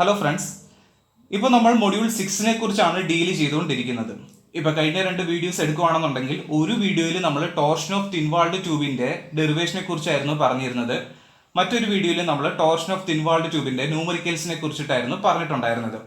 Hello friends, ഇപ്പോൾ നമ്മൾ module 6 കുറിച്ചാണ് ഡീൽ ചെയ്തുകൊണ്ടിരിക്കുന്നത്. ഇപ്പോൾ കഴിഞ്ഞ 2 വീഡിയോസ് എടുക്കുകയാണെന്നുണ്ടെങ്കിൽ ഒരു വീഡിയോയിൽ നമ്മൾ ടോർഷൻ ഓഫ് തിൻവാൾഡ് ട്യൂബിന്റെ ഡെറിവേഷനെ കുറിച്ചായിരുന്നു പറഞ്ഞിരുന്നത്. മറ്റൊരു വീഡിയോയിൽ നമ്മൾ ടോർഷൻ ഓഫ് തിൻവാൾഡ് ട്യൂബിന്റെ ന്യൂമറിക്കൽസിനെ കുറിച്ചിട്ടായിരുന്നു പറഞ്ഞിട്ടുണ്ടായിരുന്നത്.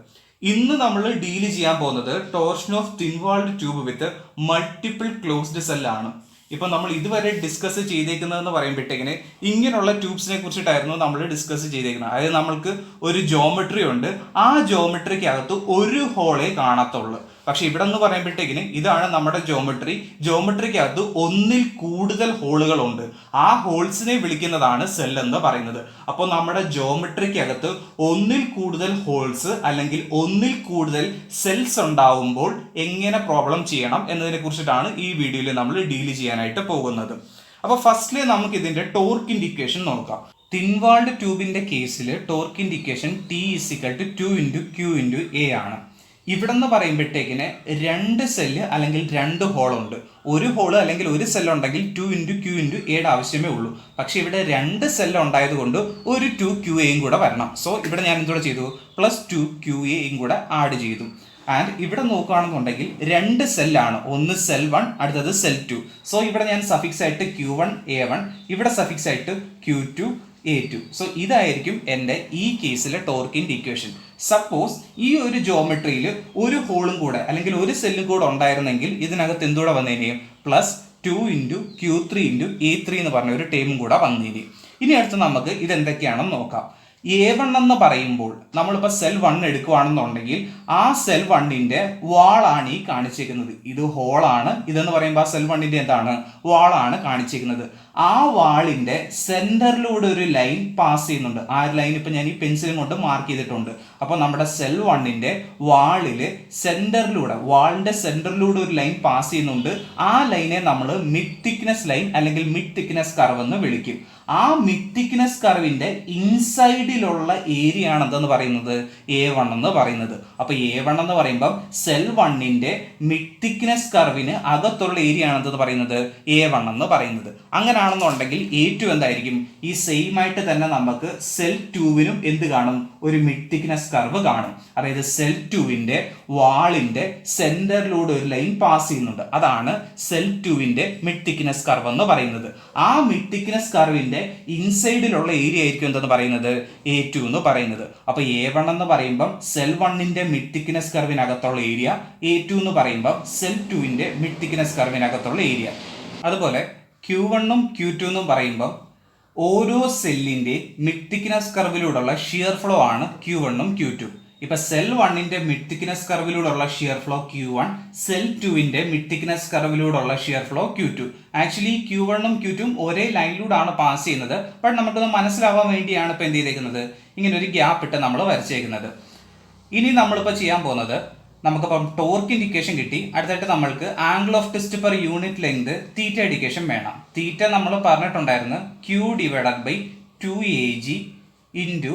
ഇന്ന് നമ്മൾ ഡീൽ ചെയ്യാൻ പോകുന്നത് torsion of thin walled tube with multiple closed സെല്ലാണ്. ഇപ്പൊ നമ്മൾ ഇതുവരെ ഡിസ്കസ് ചെയ്തേക്കുന്നതെന്ന് പറയുമ്പോഴത്തേക്കിന് ഇങ്ങനെയുള്ള ട്യൂബ്സിനെ കുറിച്ചിട്ടായിരുന്നു നമ്മൾ ഡിസ്കസ് ചെയ്തേക്കുന്നത്. അതായത് നമ്മൾക്ക് ഒരു ജോമെട്രി ഉണ്ട്, ആ ജോമെട്രിക്കകത്ത് ഒരു ഹോളേ കാണത്തുള്ളൂ. പക്ഷെ ഇവിടെ എന്ന് പറയുമ്പോഴത്തേക്കിന് ഇതാണ് നമ്മുടെ ജോമെട്രിക്കകത്ത് ഒന്നിൽ കൂടുതൽ ഹോളുകളുണ്ട്. ആ ഹോൾസിനെ വിളിക്കുന്നതാണ് സെൽ എന്ന് പറയുന്നത്. അപ്പോൾ നമ്മുടെ ജോമെട്രിക്കകത്ത് ഒന്നിൽ കൂടുതൽ ഹോൾസ് അല്ലെങ്കിൽ ഒന്നിൽ കൂടുതൽ സെൽസ് ഉണ്ടാവുമ്പോൾ എങ്ങനെ പ്രോബ്ലം ചെയ്യണം എന്നതിനെ കുറിച്ചിട്ടാണ് ഈ വീഡിയോയിൽ നമ്മൾ ഡീൽ ചെയ്യാനായിട്ട് പോകുന്നത്. അപ്പോൾ ഫസ്റ്റ്ലി നമുക്ക് ഇതിന്റെ ടോർക്ക് ഇൻഡിക്കേഷൻ നോക്കാം. തിൻവാൾഡ് ട്യൂബിന്റെ കേസിൽ torque indication T = 2 × Q × A ആണ്. ഇവിടെ നിന്ന് പറയുമ്പോഴത്തേക്കിന് 2 സെല്ല് അല്ലെങ്കിൽ 2 ഹോളുണ്ട്. ഒരു ഹോള് അല്ലെങ്കിൽ ഒരു സെല്ല് ഉണ്ടെങ്കിൽ 2 × Q × A ആവശ്യമേ ഉള്ളൂ. പക്ഷെ ഇവിടെ 2 സെല്ല് ഉണ്ടായതുകൊണ്ട് ഒരു 2 QA കൂടെ വരണം. സോ ഇവിടെ ഞാൻ എന്തുകൂടെ ചെയ്തു, +2 QA കൂടെ ആഡ് ചെയ്തു. ആൻഡ് ഇവിടെ നോക്കുകയാണെന്നുണ്ടെങ്കിൽ 2 സെല്ലാണ്, ഒന്ന് സെൽ 1 അടുത്തത് സെൽ 2. സോ ഇവിടെ ഞാൻ സഫിക്സ് ആയിട്ട് Q1 A1, ഇവിടെ സഫിക്സ് ആയിട്ട് Q2 A2. സോ ഇതായിരിക്കും എൻ്റെ ഈ കേസിലെ ടോർക്ക് ഇൻഡിക്കേഷൻ. സപ്പോസ് ഈ ഒരു ജോമെട്രിയിൽ ഒരു ഹോളും കൂടെ അല്ലെങ്കിൽ ഒരു സെല്ലും കൂടെ ഉണ്ടായിരുന്നെങ്കിൽ ഇതിനകത്ത് എന്തുകൂടെ വന്നേനെ, +2 × Q3 × A3 എന്ന് പറഞ്ഞ ഒരു ടേമും കൂടെ വന്നേനെ. ഇനി അടുത്ത് നമുക്ക് ഇതെന്തൊക്കെയാണെന്ന് നോക്കാം. A1 എന്ന് പറയുമ്പോൾ നമ്മളിപ്പോൾ സെൽ 1 എടുക്കുകയാണെന്നുണ്ടെങ്കിൽ ആ സെൽ 1ന്റെ വാളാണ് ഈ കാണിച്ചിരിക്കുന്നത്. ഇത് ഹോളാണ്, ഇതെന്ന് പറയുമ്പോൾ ആ സെൽ 1ന്റെ എന്താണ്, വാളാണ് കാണിച്ചിരിക്കുന്നത്. ആ വാളിന്റെ സെന്ററിലൂടെ ഒരു ലൈൻ പാസ് ചെയ്യുന്നുണ്ട്. ആ ലൈൻ ഇപ്പൊ ഞാൻ ഈ പെൻസിലും കൊണ്ട് മാർക്ക് ചെയ്തിട്ടുണ്ട്. അപ്പോൾ നമ്മുടെ സെൽ 1ന്റെ വാളില് വാളിന്റെ സെന്ററിലൂടെ ഒരു ലൈൻ പാസ് ചെയ്യുന്നുണ്ട്. ആ ലൈനെ നമ്മൾ മിഡ് തിക്നെസ് ലൈൻ അല്ലെങ്കിൽ മിഡ് തിക്നെസ് കർവ് എന്ന് വിളിക്കും. ആ മിഡ് തിക്നെസ് കർവിന്റെ ഇൻസൈഡിലുള്ള ഏരിയ ആണ് എന്തെന്ന് പറയുന്നത്, A1 എന്ന് പറയുന്നത്. അപ്പൊ A1 എന്ന് പറയുമ്പോൾ സെൽ 1ന്റെ മിഡ് തിക്നെസ് കർവിന് അകത്തുള്ള ഏരിയ ആണ് എന്തെന്ന് പറയുന്നത്, A1 എന്ന് പറയുന്നത്. അങ്ങനെയാണെന്നുണ്ടെങ്കിൽ A2 എന്തായിരിക്കും, ഈ സെയിം ആയിട്ട് തന്നെ നമുക്ക് സെൽ 2വിനും എന്ത് കാണും, ഒരു മിഡ് തിക്നെസ് കർവ് കാണും. അതായത് സെൽ 2വിന്റെ വാളിന്റെ സെന്ററിലൂടെ ഒരു ലൈൻ പാസ് ചെയ്യുന്നുണ്ട്. അതാണ് സെൽ 2വിന്റെ മിഡ് തിക്നെസ് കർവ് എന്ന് പറയുന്നത്. ആ മിഡ് തിക്നെസ് കർവിന്റെ ഇൻസൈഡിലുള്ള ഏരിയ ആയിരിക്കും എന്തെന്ന് പറയുന്നത്, A2 എന്ന് പറയുന്നത്. അപ്പൊ A1 എന്ന് പറയുമ്പോൾ സെൽ 1ന്റെ മിഡ് തിക്നെസ് കർവിനകത്തുള്ള ഏരിയ, A2 എന്ന് പറയുമ്പോൾ സെൽ 2വിന്റെ മിഡ് തിക്നെസ് കർവിനകത്തുള്ള ഏരിയ. അതുപോലെ Q1 ഉം Q2 എന്നും പറയുമ്പോൾ ഓരോ സെല്ലിന്റെ മിഡ് തിക്നെസ് കർവിലൂടെയുള്ള ഷിയർ ഫ്ലോ ആണ് Q1 ഉം Q2. ഇപ്പൊ സെൽ 1ന്റെ മിഡ് തിക്നെസ് കർവിലൂടെയുള്ള ഷിയർ ഫ്ലോ Q1, സെൽ 2വിന്റെ മിഡ് തിക്നെസ് കർവിലൂടെയുള്ള shear flow Q2. Actually Q1 ഉം Q2 ഉം ഒരേ ലൈനിലൂടെയാണ് പാസ് ചെയ്യുന്നത്. ബട്ട് നമുക്കത് മനസ്സിലാവാൻ വേണ്ടിയാണ് ഇപ്പൊ എന്ത് ചെയ്തേക്കുന്നത്, ഇങ്ങനെ ഒരു ഗ്യാപ്പ് ഇട്ട് നമ്മൾ വരച്ചേക്കുന്നത്. ഇനി നമ്മളിപ്പോൾ ചെയ്യാൻ പോകുന്നത്, നമുക്കിപ്പം ടോർക്ക് ഇൻഡിക്കേഷൻ കിട്ടി. അടുത്തായിട്ട് നമ്മൾക്ക് angle of twist per unit length theta indication വേണം. തീറ്റ നമ്മൾ പറഞ്ഞിട്ടുണ്ടായിരുന്നു Q/2AG into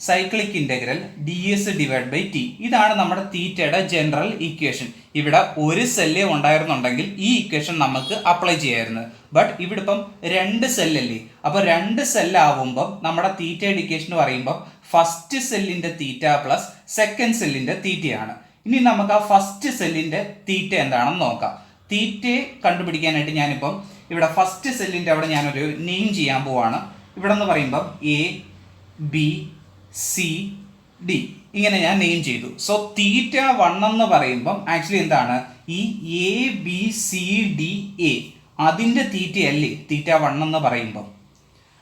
cyclic integral DS/T. ഇതാണ് നമ്മുടെ തീറ്റയുടെ ജനറൽ ഇക്വേഷൻ. ഇവിടെ ഒരു സെല്ലേ ഉണ്ടായിരുന്നുണ്ടെങ്കിൽ ഈ ഇക്വേഷൻ നമുക്ക് അപ്ലൈ ചെയ്യായിരുന്നു. ബട്ട് ഇവിടെ ഇപ്പം 2 സെല്ലല്ലേ, അപ്പോൾ 2 സെല്ലാവുമ്പം നമ്മുടെ തീറ്റ ഇൻഡിക്കേഷൻ പറയുമ്പോൾ ഫസ്റ്റ് സെല്ലിന്റെ തീറ്റ പ്ലസ് സെക്കൻഡ് സെല്ലിന്റെ തീറ്റയാണ്. ഇനി നമുക്ക് ആ ഫസ്റ്റ് സെല്ലിന്റെ തീറ്റ എന്താണെന്ന് നോക്കാം. തീറ്റയെ കണ്ടുപിടിക്കാനായിട്ട് ഞാനിപ്പം ഇവിടെ ഫസ്റ്റ് സെല്ലിന്റെ അവിടെ ഞാനൊരു നെയിം ചെയ്യാൻ പോവാണ്. ഇവിടെ എന്ന് പറയുമ്പം ABCD ഇങ്ങനെ ഞാൻ നെയിം ചെയ്തു. സോ θ1 എന്ന് പറയുമ്പം ആക്ച്വലി എന്താണ്, ഈ ABCDA അതിന്റെ തീറ്റയല്ലേ θ1 എന്ന് പറയുമ്പം.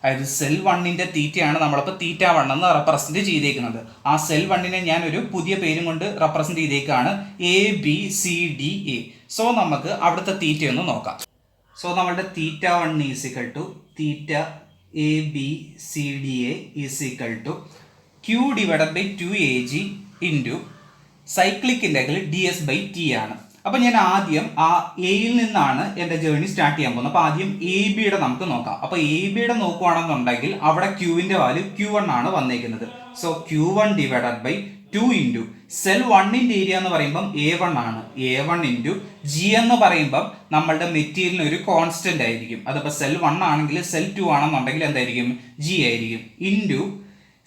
അതായത് സെൽ 1ന്റെ തീറ്റയാണ് നമ്മളിപ്പോൾ θ1 എന്ന് റെപ്രസെന്റ് ചെയ്തേക്കുന്നത്. ആ സെൽ 1നെ ഞാൻ ഒരു പുതിയ പേരും കൊണ്ട് റെപ്രസെന്റ് ചെയ്തേക്കാണ് ABCDA. സോ നമുക്ക് അവിടുത്തെ തീറ്റയൊന്ന് നോക്കാം. സോ നമ്മളുടെ θ1 = θABCDA = Q/2AG into cyclic integral DS/T ആണ്. അപ്പം ഞാൻ ആദ്യം ആ എയിൽ നിന്നാണ് എൻ്റെ ജേർണി സ്റ്റാർട്ട് ചെയ്യാൻ പോകുന്നത്. അപ്പോൾ ആദ്യം AB നമുക്ക് നോക്കാം. അപ്പോൾ AB നോക്കുകയാണെന്നുണ്ടെങ്കിൽ അവിടെ Qവിൻ്റെ വാല്യൂ Q1 ആണ് വന്നേക്കുന്നത്. സോ Q1/2 ഇൻറ്റു സെൽ 1ന്റെ ഏരിയ എന്ന് പറയുമ്പം A1 ആണ്. A1 ഇൻറ്റു G എന്ന് പറയുമ്പം നമ്മളുടെ മെറ്റീരിയലിന് ഒരു കോൺസ്റ്റന്റ് ആയിരിക്കും. അതിപ്പോൾ സെൽ 1 ആണെങ്കിൽ സെൽ 2 ആണെന്നുണ്ടെങ്കിൽ എന്തായിരിക്കും, G ആയിരിക്കും. Into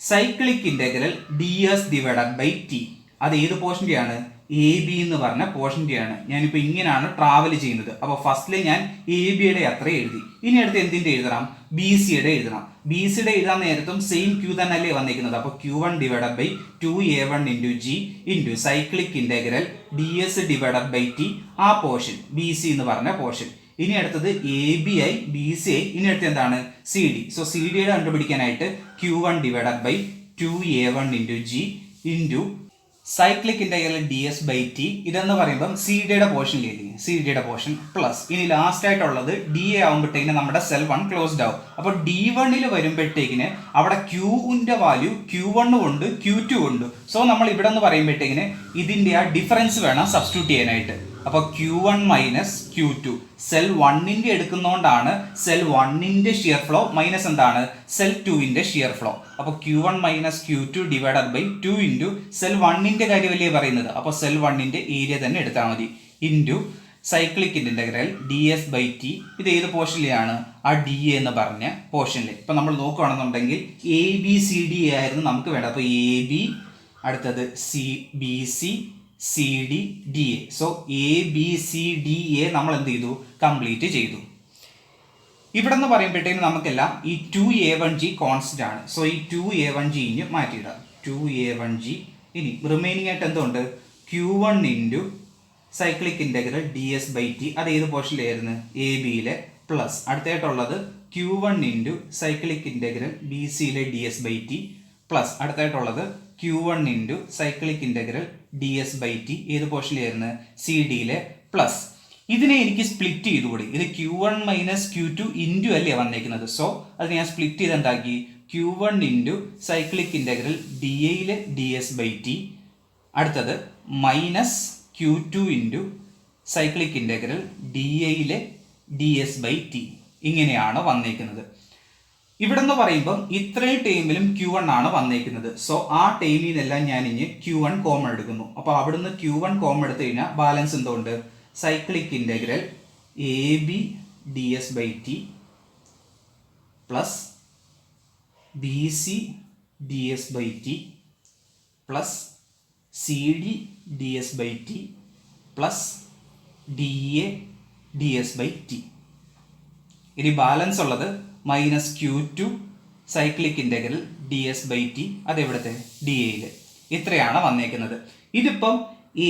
cyclic integral D S divided by T. അത് ഏത് പോർഷൻ്റെയാണ്? എ ബി എന്ന് പറഞ്ഞ പോർഷൻ്റെയാണ്. ഞാനിപ്പോൾ ഇങ്ങനെയാണ് ട്രാവൽ ചെയ്യുന്നത്. അപ്പോൾ ഫസ്റ്റിൽ ഞാൻ എ ബിയുടെ അത്ര എഴുതി. ഇനി അടുത്ത് എന്തിൻ്റെ എഴുതണം? ബി സിയുടെ എഴുതണം. ബി സിയുടെ എഴുതാൻ നേരത്തും സെയിം ക്യൂ തന്നെ അല്ലേ വന്നിരിക്കുന്നത്. അപ്പോൾ Q1 divided by 2A1 into G into cyclic integral D S divided by T, ആ പോർഷൻ ബി സി എന്ന് പറഞ്ഞ പോർഷൻ. ഇനി അടുത്തത് A B I B C I. ഇനി അടുത്ത് എന്താണ്? C D. സോ സി ഡിയുടെ കണ്ടുപിടിക്കാനായിട്ട് Q1 divided by 2A1 into G into cyclic integral D S by T. ഇതെന്ന് പറയുമ്പം സി ഡിയുടെ പോർഷനിലേക്ക്, സി ഡിയുടെ പോർഷൻ പ്ലസ്. ഇനി ലാസ്റ്റ് ആയിട്ടുള്ളത് ഡി എ ആകുമ്പോഴത്തേക്കിന് നമ്മുടെ സെൽ 1 ക്ലോസ്ഡ് ആവും. അപ്പോൾ D1 വരുമ്പോഴത്തേക്കിന് അവിടെ ക്യൂവിൻ്റെ വാല്യൂ Q1 ഉണ്ട്, Q2 ഉണ്ട്. സോ നമ്മൾ ഇവിടെ നിന്ന് പറയുമ്പോഴത്തേക്കിന് ഇതിൻ്റെ ആ ഡിഫറൻസ് വേണം സബ്സ്റ്റിറ്റ്യൂട്ട് ചെയ്യാനായിട്ട്. അപ്പോൾ Q1 മൈനസ് Q2 സെൽ 1ൻ്റെ എടുക്കുന്നതുകൊണ്ടാണ് സെൽ 1ൻ്റെ ഷിയർ ഫ്ലോ മൈനസ് എന്താണ്? സെൽ 2ൻ്റെ ഷിയർ ഫ്ലോ. അപ്പോൾ Q1 minus Q2 divided by 2 into cell 1ൻ്റെ കാര്യമല്ലേ പറയുന്നത്. അപ്പോൾ സെൽ 1ൻ്റെ ഏരിയ തന്നെ എടുത്താൽ മതി into cyclic integral D S by T. ഇത് ഏത് പോർഷനിലാണ്? ആ ഡി എ എന്ന് പറഞ്ഞ പോർഷനിൽ. ഇപ്പം നമ്മൾ നോക്കുകയാണെന്നുണ്ടെങ്കിൽ എ ബി സി ഡി ആയിരുന്നു നമുക്ക് വേണ്ടത്. അപ്പോൾ എ ബി, അടുത്തത് C B C, C D, D A. So A B C D A നമ്മൾ എന്ത് ചെയ്തു? കംപ്ലീറ്റ് ചെയ്തു. ഇവിടെ നിന്ന് പറയുമ്പോഴത്തേക്കും നമുക്കെല്ലാം ഈ 2A1G കോൺസ്റ്റന്റ് ആണ്. സോ ഈ 2A1G ഇനി മാറ്റിയിടാം. 2A1G. ഇനി റിമൈനിങ് ആയിട്ട് എന്തുണ്ട്? Q1 into cyclic integral D S by T. അത് ഏത് പോർഷനിലായിരുന്നു? എ ബിയിലെ പ്ലസ്. അടുത്തായിട്ടുള്ളത് Q1 into cyclic integral B സിയിലെ d S by t plus. അടുത്തായിട്ടുള്ളത് Q1 into cyclic integral D S by t. ഏത് പോർഷനിലായിരുന്നു? C ഡിയിലെ plus. ഇതിനെ എനിക്ക് സ്പ്ലിറ്റ് ചെയ്തുകൂടി. ഇത് Q1 മൈനസ് Q2 ഇൻറ്റു അല്ലേ വന്നേക്കുന്നത്. സോ അത് ഞാൻ സ്പ്ലിറ്റ് ചെയ്ത് എന്താക്കി? Q1 into cyclic integral D എയിലെ ഡി എസ് ബൈ ടി. അടുത്തത് minus Q2 into cyclic integral D എയിലെ ഡി എസ് ബൈ ടി. ഇങ്ങനെയാണ് വന്നേക്കുന്നത്. ഇവിടെ നിന്ന് പറയുമ്പം ഇത്രയും ടൈമിലും Q1 ആണ് വന്നേക്കുന്നത്. സോ ആ ടൈമിൽ നിന്നെല്ലാം ഞാൻ ഇനി Q1 കോമൺ എടുക്കുന്നു. അപ്പോൾ അവിടുന്ന് Q1 കോമൺ എടുത്തു കഴിഞ്ഞാൽ ബാലൻസ് എന്തുകൊണ്ട്? Cyclic integral A B d S by t plus B C d S by t plus C D d S by t plus D A d S by t. ഇനി balance ഉള്ളത് minus Q2 cyclic integral D S by t. അതെവിടുത്തെ? D എയിൽ. ഇത്രയാണ് വന്നേക്കുന്നത്. ഇതിപ്പം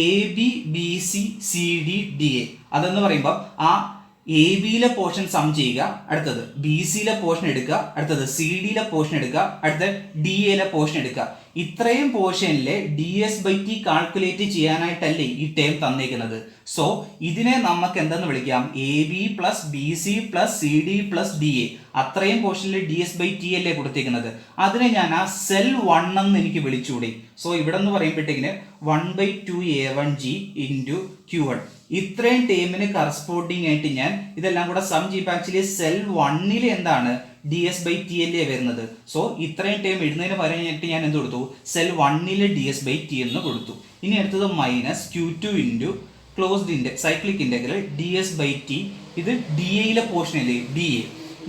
A B B C C D D A. അതെന്ന് പറയുമ്പോൾ ആ എ ബിയിലെ പോർഷൻ സം ചെയ്യുക, അടുത്തത് ബി സിയിലെ പോർഷൻ എടുക്കുക, അടുത്തത് സി ഡിയിലെ പോർഷൻ എടുക്കുക, അടുത്തത് ഡി എയിലെ പോർഷൻ എടുക്കുക. ഇത്രയും പോർഷനിലെ d S by t calculate ചെയ്യാനായിട്ടല്ലേ ഈ ടേം തന്നേക്കുന്നത്. സോ ഇതിനെ നമുക്ക് എന്തെന്ന് വിളിക്കാം? A B plus B C plus C D plus D A. അത്രയും പോർഷനിൽ ഡി എസ് ബൈ ടി അല്ലേ കൊടുത്തേക്കുന്നത്. അതിനെ ഞാൻ ആ സെൽ 1 എന്ന് എനിക്ക് വിളിച്ചുകൂടി. സോ ഇവിടെ നിന്ന് പറയുമ്പോഴത്തേക്കിന് 1/2A1G ഇൻറ്റു Q1. ഇത്രയും ടേമിന് കറസ്പോണ്ടിങ് ആയിട്ട് ഞാൻ ഇതെല്ലാം കൂടെ സം ചെയ്യുമ്പോൾ ആക്ച്വലി സെൽ 1 എന്താണ്? ഡി എസ് ബൈ ടി അല്ലേ വരുന്നത്. സോ ഇത്രയും ടൈം എഴുതുന്നതിന് പറഞ്ഞിട്ട് ഞാൻ എന്ത് കൊടുത്തു? Cell 1 D S by T എന്ന് കൊടുത്തു. ഇനി അടുത്തത് minus Q2 into closed cyclic integral D S by T. ഇത് ഡി എയിലെ പോർഷൻ അല്ലേ? D A.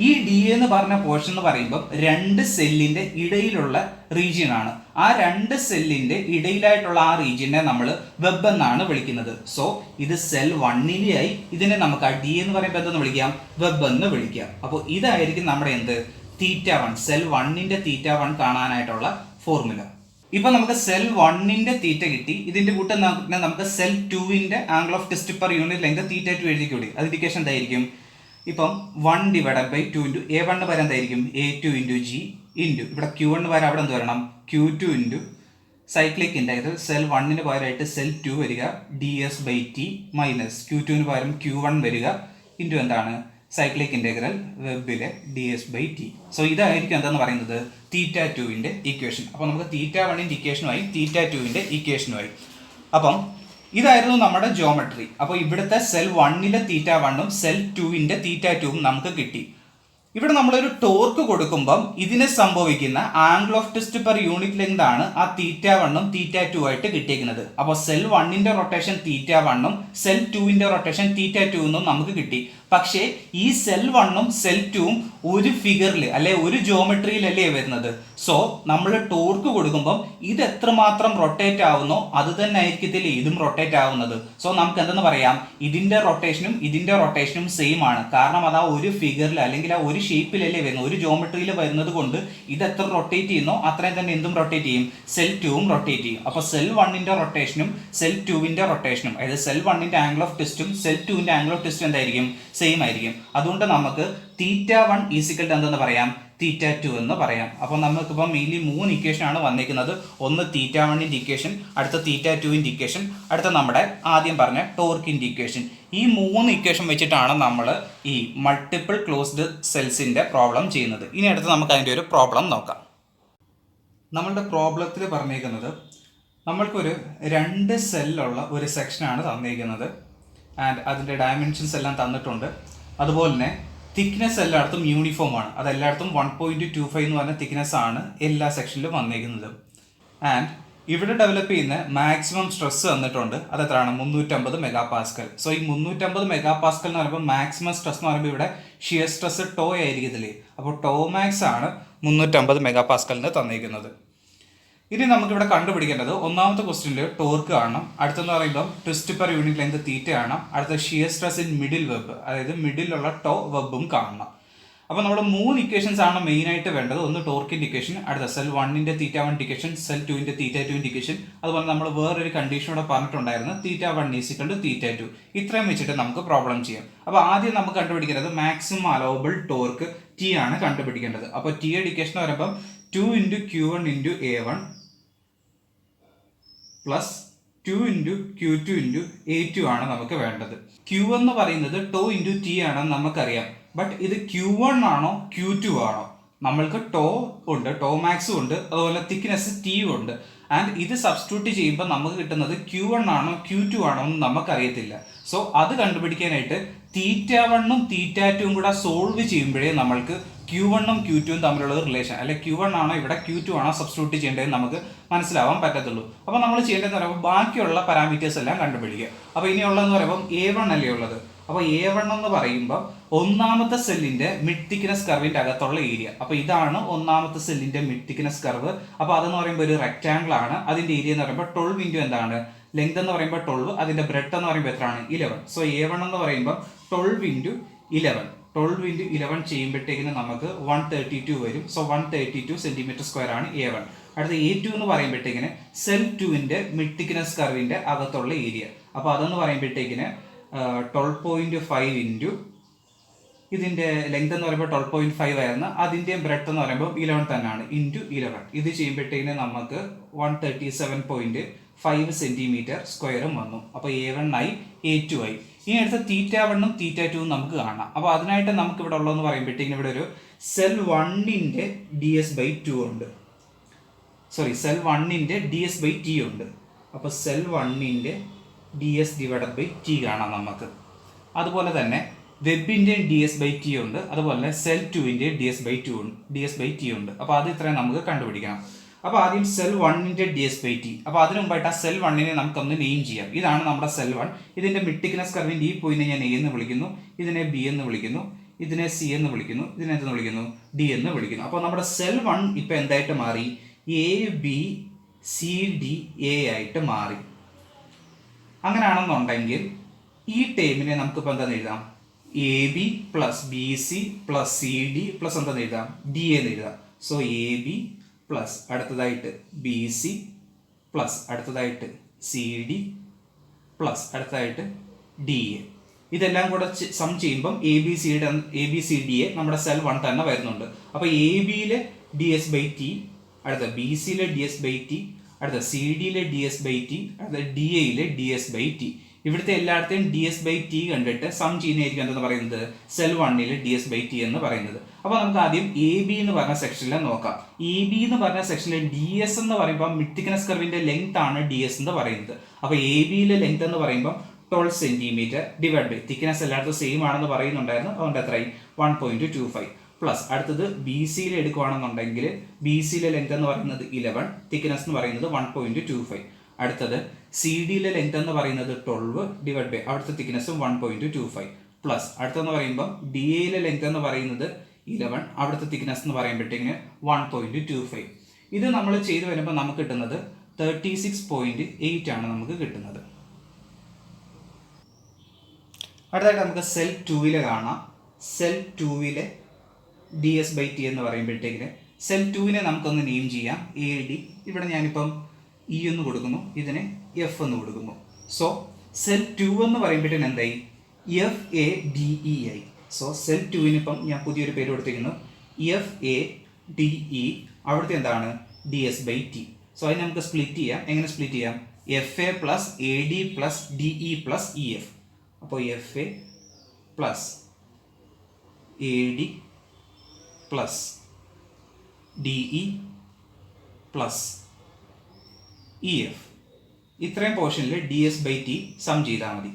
ഈ ഡി എന്ന് പറഞ്ഞ പോർഷൻ എന്ന് പറയുമ്പോൾ രണ്ട് സെല്ലിന്റെ ഇടയിലുള്ള റീജിയൻ ആണ്. ആ രണ്ട് സെല്ലിന്റെ ഇടയിലായിട്ടുള്ള ആ റീജിയനെ നമ്മൾ വെബ് എന്നാണ് വിളിക്കുന്നത്. സോ ഇത് സെൽ 1 ആയി. ഇതിനെ നമുക്ക് ആ ഡി എന്ന് പറയുമ്പോൾ എന്തെന്ന് വിളിക്കാം? വെബ് എന്ന് വിളിക്കാം. അപ്പോൾ ഇതായിരിക്കും നമ്മുടെ എന്ത്? θ1. സെൽ 1ന്റെ θ1 കാണാനായിട്ടുള്ള ഫോർമുല. ഇപ്പൊ നമുക്ക് സെൽ 1ന്റെ തീറ്റ കിട്ടി. ഇതിന്റെ കൂട്ടം നമുക്ക് സെൽ 2ന്റെ angle of twist per unit length θ2 എഴുതിക്കൂടി. അത് ഇൻഡിക്കേഷൻ എന്തായിരിക്കും? ഇപ്പം 1 ഡിവൈഡഡ് ബൈ 2 ഇൻറ്റു A1 വരെ എന്തായിരിക്കും? A2 ഇൻറ്റു G ഇൻറ്റു ഇവിടെ Q1 വരെ അവിടെ എന്ത് വരണം? Q2 into cyclic integral cell 1ന് പകരമായിട്ട് സെൽ 2 വരിക d S by t minus Q2ന് പകരം Q1 വരിക ഇൻറ്റു എന്താണ്? സൈക്ലിക് ഇന്റഗ്രൽ വെബിലെ d S by t. So ഇതായിരിക്കും എന്താന്ന് പറയുന്നത്? θ2ന്റെ ഇക്വേഷൻ. അപ്പോൾ നമുക്ക് θ1ന്റെ ഇക്വേഷനുമായി θ2ന്റെ ഇക്വേഷനുമായി. അപ്പം ഇതായിരുന്നു നമ്മുടെ ജോമെട്രി. അപ്പോൾ ഇവിടുത്തെ സെൽ 1ലെ θ1ഉം സെൽ 2ന്റെ θ2ഉം നമുക്ക് കിട്ടി. ഇവിടെ നമ്മളൊരു ടോർക്ക് കൊടുക്കുമ്പം ഇതിനെ സംഭവിക്കുന്ന angle of twist per unit length ആണ് ആ θ1ഉം θ2 ആയിട്ട് കിട്ടിയിരിക്കുന്നത്. അപ്പോൾ സെൽ 1ന്റെ റൊട്ടേഷൻ θ1ഉം സെൽ 2ന്റെ റൊട്ടേഷൻ θ2 എന്നും നമുക്ക് കിട്ടി. പക്ഷേ ഈ സെൽ 1ഉം സെൽ 2ഉം ഒരു ഫിഗറിൽ അല്ലെ ഒരു ജോമെട്രിയിലല്ലേ വരുന്നത്. സോ നമ്മൾ ടോർക്ക് കൊടുക്കുമ്പോൾ ഇത് എത്രമാത്രം റൊട്ടേറ്റ് ആവുന്നോ അത് തന്നെ ആയിരിക്കത്തില്ല ഇതും റൊട്ടേറ്റ് ആവുന്നത്. സോ നമുക്ക് എന്തെന്ന് പറയാം, ഇതിന്റെ റൊട്ടേഷനും സെയിം ആണ്. കാരണം അത് ആ ഒരു ഫിഗറിൽ അല്ലെങ്കിൽ ആ ഒരു ഷേപ്പിലല്ലേ വരുന്നത്, ഒരു ജോമെട്രിയിൽ വരുന്നത് കൊണ്ട് ഇത് എത്ര റൊട്ടേറ്റ് ചെയ്യുന്നോ അത്രയും തന്നെ എന്തും റൊട്ടേറ്റ് ചെയ്യും, സെൽ 2ഉം റൊട്ടേറ്റ് ചെയ്യും. അപ്പോൾ സെൽ 1ന്റെ റൊട്ടേഷനും സെൽ 2ന്റെ റൊട്ടേഷനും, അതായത് സെൽ 1ന്റെ ആംഗിൾ ഓഫ് ട്വിസ്റ്റും സെൽ 2ന്റെ ആംഗിൾ ഓഫ് ട്വിസ്റ്റും എന്തായിരിക്കും, സെയിം ആയിരിക്കും. അതുകൊണ്ട് നമുക്ക് θ1 ഈക്വൽ ടു എന്തെന്ന് പറയാം, θ2 എന്ന് പറയാം. അപ്പോൾ നമുക്കിപ്പോൾ മെയിൻലി 3 ഇക്വേഷൻ ആണ് വന്നിരിക്കുന്നത്. ഒന്ന് θ1ന്റെ ഇക്വേഷൻ, അടുത്ത θ2ന്റെ ഇക്വേഷൻ, അടുത്ത നമ്മുടെ ആദ്യം പറഞ്ഞ ടോർക്കിന്റെ ഇക്വേഷൻ. ഈ 3 ഇക്വേഷൻ വെച്ചിട്ടാണ് നമ്മൾ ഈ മൾട്ടിപ്പിൾ ക്ലോസ്ഡ് സെൽസിന്റെ പ്രോബ്ലം ചെയ്യുന്നത്. ഇനി അടുത്ത് നമുക്ക് അതിൻ്റെ ഒരു പ്രോബ്ലം നോക്കാം. നമ്മളുടെ പ്രോബ്ലത്തിൽ പറഞ്ഞേക്കുന്നത് നമ്മൾക്കൊരു 2 സെല്ലുള്ള ഒരു സെക്ഷനാണ് തന്നിരിക്കുന്നത്. ആൻഡ് അതിൻ്റെ ഡയമെൻഷൻസ് എല്ലാം തന്നിട്ടുണ്ട്. അതുപോലെ തന്നെ തിക്നെസ് എല്ലായിടത്തും യൂണിഫോം ആണ്. അതെല്ലായിടത്തും 1.25 എന്ന് പറഞ്ഞ തിക്നെസ് ആണ് എല്ലാ സെക്ഷനിലും വന്നിരിക്കുന്നത്. ആൻഡ് ഇവിടെ ഡെവലപ്പ് ചെയ്യുന്ന മാക്സിമം സ്ട്രെസ് തന്നിട്ടുണ്ട്. അത് എത്രയാണ്, 350 മെഗാപാസ്കൽ. സോ ഈ 350 മെഗാപാസ്കൽ എന്ന് പറയുമ്പോൾ മാക്സിമം സ്ട്രെസ് എന്ന് പറയുമ്പോൾ ഇവിടെ ഷിയർ സ്ട്രെസ് ടോ ആയിരിക്കത്തില്ലേ. അപ്പോൾ ടോ മാക്സ് ആണ് 350 മെഗാപാസ്കലിന് തന്നിരിക്കുന്നത്. ഇനി നമുക്കിവിടെ കണ്ടുപിടിക്കേണ്ടത് ഒന്നാമത്തെ ക്വസ്റ്റ്യനിൽ ടോർക്ക് കാണണം, അടുത്തെന്ന് പറയുമ്പോൾ twist per unit length theta കാണണം, അടുത്ത shear stress in middle web, അതായത് മിഡിലുള്ള ടോ വെബും കാണണം. അപ്പോൾ നമ്മൾ 3 ഇക്വേഷൻസ് ആണ് മെയിൻ ആയിട്ട് വേണ്ടത്. ഒന്ന് ടോർക്കിന്റെ ഇക്വേഷൻ, അടുത്ത സെൽ 1ന്റെ θ1 ഇക്വേഷൻ, സെൽ 2ന്റെ θ2 ഇക്വേഷൻ. അതുപോലെ നമ്മൾ വേറൊരു കണ്ടീഷൻ ഇവിടെ പറഞ്ഞിട്ടുണ്ടായിരുന്നു, θ1 ഈക്വൽ ടു θ2. ഇത്രയും വെച്ചിട്ട് നമുക്ക് പ്രോബ്ലം ചെയ്യാം. അപ്പോൾ ആദ്യം നമുക്ക് കണ്ടുപിടിക്കേണ്ടത് മാക്സിമം അലൗബിൾ ടോർക്ക് T ആണ് കണ്ടുപിടിക്കേണ്ടത്. അപ്പോൾ ടിയുടെ ഇക്വേഷൻ എന്ന് പറയുമ്പോൾ 2 × Q1 × A1 plus 2 × Q2 × A2 ആണ് നമുക്ക് വേണ്ടത്. Q എന്ന് പറയുന്നത് ടോ ഇൻറ്റു ടി ആണെന്ന് നമുക്കറിയാം. ബട്ട് ഇത് Q1 ആണോ Q2 ആണോ? നമ്മൾക്ക് ടോ ഉണ്ട്, ടോ മാക്സും ഉണ്ട്, അതുപോലെ തിക്നെസ് ടി ഉണ്ട്. ആൻഡ് ഇത് സബ്സ്റ്റിറ്റ്യൂട്ട് ചെയ്യുമ്പോൾ നമുക്ക് കിട്ടുന്നത് Q1 ആണോ Q2 ആണോ എന്ന് നമുക്കറിയത്തില്ല. സോ അത് കണ്ടുപിടിക്കാനായിട്ട് θ1ഉം θ2ഉം കൂടെ സോൾവ് ചെയ്യുമ്പോഴേ നമ്മൾക്ക് Q1ഉം Q2ഉം തമ്മിലുള്ള റിലേഷൻ, അല്ലെ Q1 ആണോ ഇവിടെ Q2 ആണോ സബ്സ്റ്റിറ്റ്യൂട്ട് ചെയ്യേണ്ടതെന്ന് നമുക്ക് മനസ്സിലാവാൻ പറ്റത്തുള്ളൂ. അപ്പോൾ നമ്മൾ ചെയ്യേണ്ടതെന്ന് പറയുമ്പോൾ ബാക്കിയുള്ള പാരാമീറ്റേഴ്സ് എല്ലാം കണ്ടുപിടിക്കുക. അപ്പോൾ ഇനിയുള്ളതെന്ന് പറയുമ്പോൾ A1 അല്ലേ ഉള്ളത്. അപ്പോൾ A1 എന്ന് പറയുമ്പോൾ ഒന്നാമത്തെ സെല്ലിന്റെ മിഡ് തിക്നെസ് കർവിന്റെ അകത്തുള്ള ഏരിയ. അപ്പോൾ ഇതാണ് ഒന്നാമത്തെ സെല്ലിന്റെ മിഡ് തിക്നെസ് കർവ്. അപ്പോൾ അതെന്ന് പറയുമ്പോൾ ഒരു റെക്ടാംഗിൾ ആണ്. അതിന്റെ ഏരിയ എന്ന് പറയുമ്പോൾ 12 ഇൻറ്റു എന്താണ്, ലെങ്ത് എന്ന് പറയുമ്പോൾ 12, അതിന്റെ ബ്രെഡ്ത്ത് എന്ന് പറയുമ്പോൾ എത്രയാണ്, 11. സോ A1 എന്ന് പറയുമ്പോൾ 12 ഇൻറ്റു 11 ചെയ്യുമ്പോഴത്തേക്കിന് നമുക്ക് 132 വരും. സോ 132 സെന്റിമീറ്റർ സ്ക്വയർ ആണ് A1. അടുത്ത A2 എന്ന് പറയുമ്പോഴത്തേക്കിന് സെൽ 2ന്റെ മിഡ് തിക്നെസ് കർവിന്റെ അകത്തുള്ള ഏരിയ. അപ്പോൾ അതെന്ന് പറയുമ്പോഴത്തേക്കിന് 12.5 ഇൻറ്റു ഇതിന്റെ ലെങ്ത് എന്ന് പറയുമ്പോൾ 12.5 ആയിരുന്നു, അതിന്റെ ബ്രെഡ്ത്ത് എന്ന് പറയുമ്പോൾ 11 തന്നെയാണ്, ഇൻറ്റു 11. ഇത് ചെയ്യുമ്പോഴത്തേക്കിന് നമുക്ക് 137.5 സെന്റിമീറ്റർ സ്ക്വയറും വന്നു. അപ്പോൾ A1 ആയി, A2 ആയി. ഇനി അടുത്ത θ1ഉം θ2ഉം നമുക്ക് കാണാം. അപ്പോൾ അതിനായിട്ട് നമുക്ക് ഇവിടെ ഉള്ളതെന്ന് പറയുമ്പോഴത്തേക്കും ഇവിടെ ഒരു സെൽ 1ന്റെ ds/2 ഉണ്ട്, സെൽ 1ന്റെ ds/t ഉണ്ട്. അപ്പോൾ സെൽ 1ന്റെ ds/t കാണാം നമുക്ക്. അതുപോലെ തന്നെ വെബിന്റെ ds/t ഉണ്ട്, അതുപോലെ തന്നെ സെൽ 2ന്റെ ds/t ഉണ്ട്. അപ്പോൾ അത് ഇത്രയും നമുക്ക് കണ്ടുപിടിക്കണം. അപ്പോൾ ആദ്യം സെൽ 1ന്റെ ds/t. അപ്പോൾ അതിന് മുമ്പായിട്ട് ആ സെൽ 1നെ നമുക്കൊന്ന് നെയിം ചെയ്യാം. ഇതാണ് നമ്മുടെ സെൽ 1. ഇതിന്റെ മിഡ് തിക്നെസ് കർവിന്റെ ഈ പോയിന്റിനെ ഞാൻ A എന്ന് വിളിക്കുന്നു, ഇതിനെ B എന്ന് വിളിക്കുന്നു, ഇതിനെ C എന്ന് വിളിക്കുന്നു, ഇതിനെ എന്തെന്ന് വിളിക്കുന്നു, D എന്ന് വിളിക്കുന്നു. അപ്പോൾ നമ്മുടെ സെൽ 1 ഇപ്പൊ എന്തായിട്ട് മാറി, ABCDA ആയിട്ട് മാറി. അങ്ങനെയാണെന്നുണ്ടെങ്കിൽ ഈ ടേമിനെ നമുക്കിപ്പോൾ എന്താണെന്ന് എഴുതാം, AB + BC + CD + എന്താണെന്ന് എഴുതാം, DA എന്ന് എഴുതാം. സോ AB പ്ലസ് അടുത്തതായിട്ട് BC പ്ലസ് അടുത്തതായിട്ട് CD പ്ലസ് അടുത്തതായിട്ട് DA. ഇതെല്ലാം കൂടെ സം ചെയ്യുമ്പം ABCDA നമ്മുടെ സെൽ 1 തന്നെ വരുന്നുണ്ട്. അപ്പോൾ ABയിലെ ds/t, അടുത്ത BCയിലെ ds/t, അടുത്ത CDയിലെ ds/t, അടുത്ത DAയിലെ ds/t. ഇവിടുത്തെ എല്ലായിടത്തെയും ds/t കണ്ടിട്ട് സം ചെയ്യുന്നതായിരിക്കും എന്തെന്ന് പറയുന്നത്, സെൽ 1ലെ ds/t എന്ന് പറയുന്നത്. അപ്പോൾ നമുക്ക് ആദ്യം AB എന്ന് പറഞ്ഞ സെക്ഷനിലെ നോക്കാം. AB എന്ന് പറഞ്ഞ സെക്ഷനിലെ DS എന്ന് പറയുമ്പോൾ മിഡ് തിക്നെസ് കർവിന്റെ ലെങ്ത് ആണ് DS എന്ന് പറയുന്നത്. അപ്പോൾ ABയിലെ ലെങ്ത് എന്ന് പറയുമ്പോൾ 12 സെന്റിമീറ്റർ ഡിവൈഡ് ബൈ തിക്നെസ് എല്ലായിടത്തും സെയിം ആണെന്ന് പറയുന്നുണ്ടായിരുന്നു, അതുകൊണ്ട് എത്രയും 1.25 പ്ലസ് അടുത്തത് BCയിൽ എടുക്കുകയാണെന്നുണ്ടെങ്കിൽ BCയിലെ ലെങ്ത് എന്ന് പറയുന്നത് 11, തിക്നെസ് എന്ന് പറയുന്നത് 1.25. അടുത്തത് CDയിലെ ലെങ്ത് എന്ന് പറയുന്നത് 12 ഡിവൈഡ് ബൈ അവിടുത്തെ തിക്നെസ്സും 1.25 പ്ലസ് അടുത്തെന്ന് പറയുമ്പോൾ ഡി എയിലെ ലെങ്ത് എന്ന് പറയുന്നത് 11, അവിടുത്തെ തിക്നെസ് എന്ന് പറയുമ്പോഴത്തേക്കിന് 1.25. ഇത് നമ്മൾ ചെയ്ത് വരുമ്പോൾ നമുക്ക് കിട്ടുന്നത് 36.8 ആണ് നമുക്ക് കിട്ടുന്നത്. അടുത്തായിട്ട് നമുക്ക് സെൽ 2 കാണാം. സെൽ 2 DS/T എന്ന് പറയുമ്പോഴത്തേക്കിന് സെൽ 2 നമുക്കൊന്ന് നെയിം ചെയ്യാം. AD, ഇവിടെ ഞാനിപ്പം E എന്ന് കൊടുക്കുന്നു, ഇതിനെ F എന്ന് കൊടുക്കുന്നു. സോ സെൽ 2 എന്ന് പറയുമ്പോഴത്തേന് എന്തായി? FADEI. സോ സെൽ 2 ഇപ്പം ഞാൻ പുതിയൊരു പേര് കൊടുത്തിരിക്കുന്നു, FADE. അവിടുത്തെ എന്താണ്? DS/T. സോ അതിന് നമുക്ക് സ്പ്ലിറ്റ് ചെയ്യാം. എങ്ങനെ സ്പ്ലിറ്റ് ചെയ്യാം? FA plus AD plus DE plus EF. അപ്പോൾ FA plus AD plus DE plus EF. ഇത്രയും പോർഷനിൽ DS/T സം ചെയ്താൽ മതി.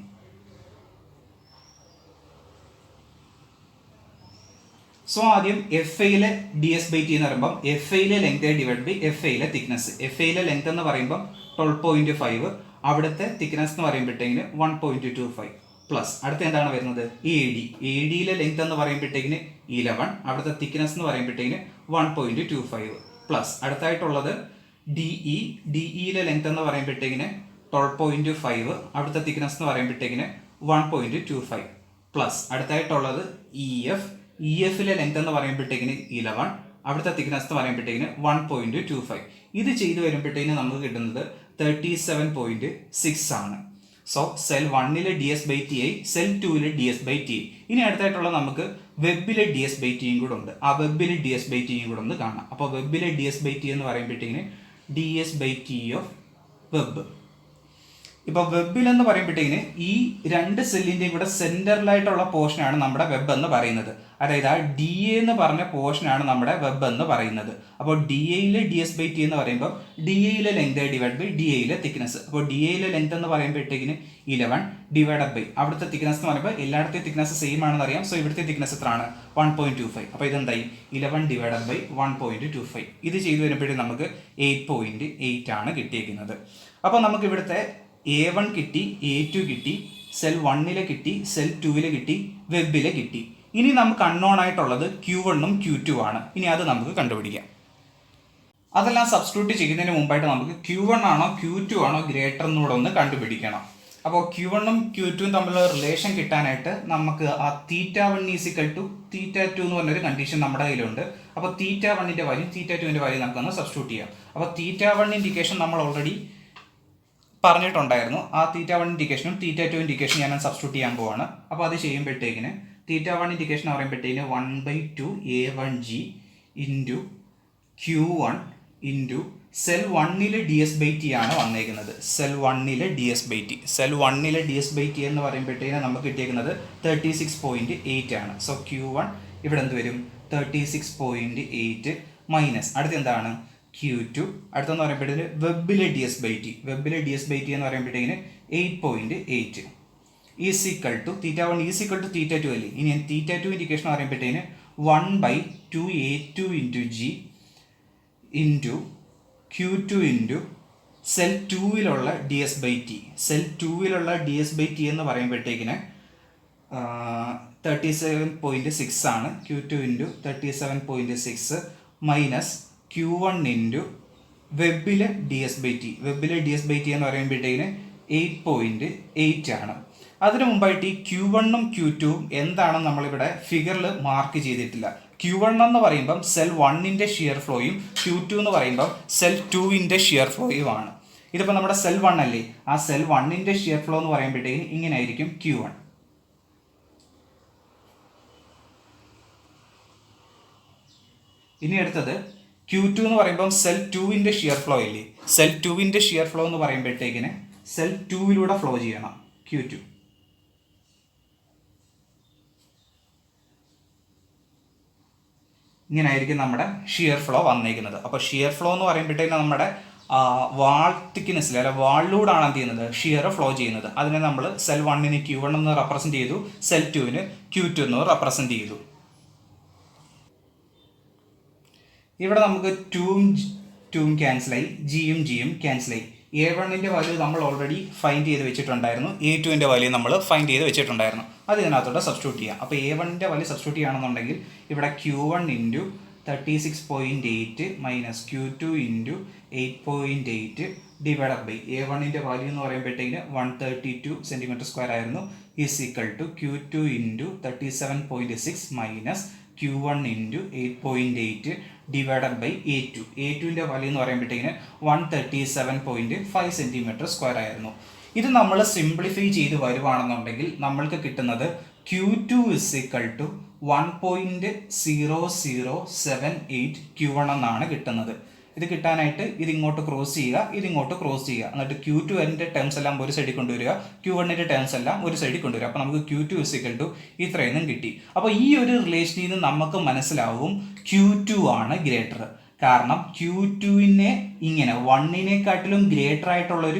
സോ ആദ്യം FAയിലെ DS/T എന്ന് പറയുമ്പോൾ FAയിലെ ലെങ്ത് ഡിവൈഡ് ബൈ FAയിലെ തിക്നെസ്. FAയിലെ ലെങ്ത് എന്ന് പറയുമ്പോൾ 12.5, അവിടുത്തെ തിക്നെസ് എന്ന് പറയുമ്പോഴത്തേക്കിന് 1.25 പ്ലസ് അടുത്ത എന്താണ് വരുന്നത്? AD. ADയിലെ ലെങ്ത് എന്ന് പറയുമ്പോഴത്തേക്കിന് 11, അവിടുത്തെ തിക്നെസ് എന്ന് പറയുമ്പോഴത്തേക്കിന് 1.25 പ്ലസ് അടുത്തായിട്ടുള്ളത് DE. DEയിലെ ലെങ്ത് എന്ന് പറയുമ്പോഴത്തേക്കിന് 12.5, അവിടുത്തെ തിക്നെസ് എന്ന് പറയുമ്പോഴത്തേക്കിന് 1.25 പ്ലസ് അടുത്തായിട്ടുള്ളത് EF. EFയിലെ ലെങ്ത് എന്ന് പറയുമ്പോഴത്തേക്കിന് 11, അവിടുത്തെ തിക്നെസ് എന്ന് പറയുമ്പോഴത്തേക്കിന് 1.25. ഇത് ചെയ്ത് വരുമ്പോഴത്തേക്കിന് നമുക്ക് കിട്ടുന്നത് 37.6 ആണ്. സോ സെൽ 1ലെ DS/T ആയി, സെൽ 2ലെ DS/T. ഇനി അടുത്തായിട്ടുള്ള നമുക്ക് വെബിലെ DS/T കൂടെ ഉണ്ട്. ആ വെബിലെ DS/T കൂടെ ഒന്ന് കാണാം. അപ്പോൾ വെബിലെ DS/T എന്ന് പറയുമ്പോഴത്തേക്കിന് DS/T ഓഫ് വെബ്. ഇപ്പോൾ വെബിൽ എന്ന് പറയുമ്പോഴത്തേക്കിന് ഈ രണ്ട് സെല്ലിൻ്റെയും കൂടെ സെൻറ്ററിലായിട്ടുള്ള പോർഷനാണ് നമ്മുടെ വെബ് എന്ന് പറയുന്നത്. അതായത് ആ DA എന്ന് പറഞ്ഞ പോർഷനാണ് നമ്മുടെ വെബ് എന്ന് പറയുന്നത്. അപ്പോൾ DAയിലെ DS/T എന്ന് പറയുമ്പോൾ DAയിലെ ലെങ്ത് ഡിവൈഡ് ബൈ DAയിലെ തിക്നെസ്. അപ്പോൾ DAയിലെ ലെങ്ത് എന്ന് പറയുമ്പോഴത്തേക്കിന് 11 ഡിവൈഡ് ബൈ അവിടുത്തെ തിക്നെസ് എന്ന് പറയുമ്പോൾ എല്ലായിടത്തെയും തിക്നെസ് സെയിം ആണെന്ന് അറിയാം. സോ ഇവിടുത്തെ തിക്നെസ് എത്രയാണ്? 1.25. അപ്പോൾ ഇതെന്തായി? 11 ഡിവൈഡ് ബൈ 1.25. ഇത് ചെയ്ത് വരുമ്പോഴേ നമുക്ക് 8.8 ആണ് കിട്ടിയിരിക്കുന്നത്. അപ്പോൾ നമുക്ക് ഇവിടുത്തെ A1 കിട്ടി, A2 കിട്ടി, സെൽ 1ലെ കിട്ടി, സെൽ 2ലെ കിട്ടി, വെബിലെ കിട്ടി. ഇനി നമുക്ക് അൺനോൺ ആയിട്ടുള്ളത് Q1ഉം Q2 ആണ്. ഇനി അത് നമുക്ക് കണ്ടുപിടിക്കാം. അതെല്ലാം സബ്സ്റ്റിറ്റ്യൂട്ട് ചെയ്യുന്നതിന് മുമ്പായിട്ട് നമുക്ക് Q1 ആണോ Q2 ആണോ ഗ്രേറ്റർ എന്നൂടെ ഒന്ന് കണ്ടുപിടിക്കണം. അപ്പോൾ Q1ഉം Q2ഉം തമ്മിലുള്ള റിലേഷൻ കിട്ടാനായിട്ട് നമുക്ക് ആ θ1 θ2 എന്ന് പറഞ്ഞൊരു കണ്ടീഷൻ നമ്മുടെ കയ്യിലുണ്ട്. അപ്പോൾ θ1ൻ്റെ വാല്യൂ θ2ൻ്റെ വാല്യൂ നമുക്കൊന്ന് സബ്സ്റ്റിറ്റ്യൂട്ട് ചെയ്യാം. അപ്പോൾ θ1 ഇൻഡിക്കേഷൻ നമ്മൾ ഓൾറെഡി പറഞ്ഞിട്ടുണ്ടായിരുന്നു. ആ θ1 ഇൻഡിക്കേഷനും θ2 ഇൻഡിക്കേഷൻ ഞാൻ സബ്സ്റ്റിറ്റ്യൂട്ട് ചെയ്യാൻ പോവാണ്. അപ്പോൾ അത് ചെയ്യുമ്പോഴത്തേക്കിന് θ1 ഇൻഡിക്കേഷൻ പറയുമ്പോഴത്തേക്കിന് 1/2 A1G into Q1 into cell 1ലെ DS/T ആണ് വന്നേക്കുന്നത്. സെൽ 1ലെ DS/T. സെൽ 1ലെ DS/T എന്ന് പറയുമ്പോഴത്തേക്കിന് നമുക്ക് കിട്ടിയേക്കുന്നത് 36.8 ആണ്. സോ Q1 ഇവിടെ എന്ത് വരും? 36.8 മൈനസ് അടുത്ത് എന്താണ്? Q2. അടുത്തെന്ന് പറയുമ്പോഴത്തേന് വെബിലെ DS/T. വെബിലെ DS/T എന്ന് പറയുമ്പോഴത്തേക്കിന് 8.8 ഈസിക്കൽ ടു θ1 ഈസിക്കൽ ടു θ2 അല്ലേ. ഇനി θ2 ഇൻഡിക്കേഷൻ പറയുമ്പോഴത്തേന് 1/2 A2 into G into Q2 into cell 2ലുള്ള DS/T. സെൽ 2ലുള്ള DS/T എന്ന് പറയുമ്പോഴത്തേക്കിന് 37.6 ആണ്. Q2 into 37.6 minus Q1 into വെബിലെ DS/T. വെബിലെ DS/T എന്ന് പറയുമ്പോഴത്തേക്കിന് 8.8 ആണ്. അതിനു മുമ്പായിട്ട് ഈ Q1ഉം Q2ഉം എന്താണെന്ന് നമ്മളിവിടെ ഫിഗറിൽ മാർക്ക് ചെയ്തിട്ടില്ല. Q1 എന്ന് പറയുമ്പം സെൽ 1ൻ്റെ ഷിയർ ഫ്ലോയും Q2 എന്ന് പറയുമ്പം സെൽ 2ൻ്റെ ഷിയർ ഫ്ലോയും ആണ്. ഇതിപ്പോൾ നമ്മുടെ സെൽ 1 അല്ലേ. ആ സെൽ 1ൻ്റെ ഷിയർ ഫ്ലോ എന്ന് പറയുമ്പോഴത്തേക്കിന് ഇങ്ങനെ ആയിരിക്കും Q1. ഇനി അടുത്തത് Q2 എന്ന് പറയുമ്പം സെൽ 2ൻ്റെ ഷിയർ ഫ്ലോ ഇല്ലേ. സെൽ 2ൻ്റെ ഷിയർ ഫ്ലോ എന്ന് പറയുമ്പോഴത്തേക്കിന് സെൽ 2യിലൂടെ ഫ്ലോ ചെയ്യണം Q2. ഇങ്ങനെ ആയിരിക്കും നമ്മുടെ ഷിയർ ഫ്ലോ വന്നേക്കുന്നത്. അപ്പോൾ ഷിയർ ഫ്ലോ എന്ന് പറയുമ്പോഴത്തേക്കും നമ്മുടെ വാൾ തിക്നെസ്സിൽ അല്ലെ വാളിലൂടെയാണ് എന്ത് ചെയ്യുന്നത്? ഷിയർ ഫ്ലോ ചെയ്യുന്നത്. അതിനെ നമ്മൾ സെൽ 1ന് Q1 എന്ന് റെപ്രസെൻറ്റ് ചെയ്തു, സെൽ 2ന് Q2 എന്ന് റെപ്രസെൻറ്റ് ചെയ്തു. ഇവിടെ നമുക്ക് 2 2ഉം ക്യാൻസലായി, ജിയും ക്യാൻസലായി. A1ന്റെ വാല്യൂ നമ്മൾ ഓൾറെഡി ഫൈൻഡ് ചെയ്ത് വെച്ചിട്ടുണ്ടായിരുന്നു, A2ന്റെ വാല്യൂ നമ്മൾ ഫൈൻഡ് ചെയ്ത് വെച്ചിട്ടുണ്ടായിരുന്നു. അത് ഇതിനകത്തോട്ട് സബ്സ്റ്റിറ്റ്യൂട്ട് ചെയ്യാം. അപ്പോൾ A1ന്റെ വാല്യൂ സബ്സ്റ്റിറ്റ്യൂട്ട് ചെയ്യുകയാണെന്നുണ്ടെങ്കിൽ ഇവിടെ Q1 into 36.8 minus Q2 into 8.8 divided by A1ന്റെ വാല്യൂ എന്ന് പറയുമ്പോഴത്തേക്കിന് 132 cm² ആയിരുന്നു, is equal to Q2 into 37.6 minus Q1 into 8.8 divided by A2. A2ന്റെ വാല്യൂ എന്ന് പറയുമ്പോഴത്തേക്കിന് 137.5 cm² ആയിരുന്നു. ഇത് നമ്മൾ സിംപ്ലിഫൈ ചെയ്ത് വരുവാണെന്നുണ്ടെങ്കിൽ നമ്മൾക്ക് കിട്ടുന്നത് Q2 is equal to 1.0078 Q1 എന്നാണ് കിട്ടുന്നത്. ഇത് കിട്ടാനായിട്ട് ഇതിങ്ങോട്ട് ക്രോസ് ചെയ്യുക, ഇതിങ്ങോട്ട് ക്രോസ് ചെയ്യുക, എന്നിട്ട് Q2ന്റെ ടേംസ് എല്ലാം ഒരു സൈഡിൽ കൊണ്ടുവരിക, Q1ന്റെ ടേംസ് എല്ലാം ഒരു സൈഡിൽ കൊണ്ടുവരിക. അപ്പോൾ നമുക്ക് Q2 ഇസ് ഈക്വൽ ടു ഇത്രയൊന്നും കിട്ടി. അപ്പോൾ ഈ ഒരു റിലേഷനിൽ നിന്ന് നമുക്ക് മനസ്സിലാവും Q2 ആണ് ഗ്രേറ്റർ. കാരണം Q2നെ ഇങ്ങനെ 1നെക്കാട്ടിലും ഗ്രേറ്റർ ആയിട്ടുള്ള ഒരു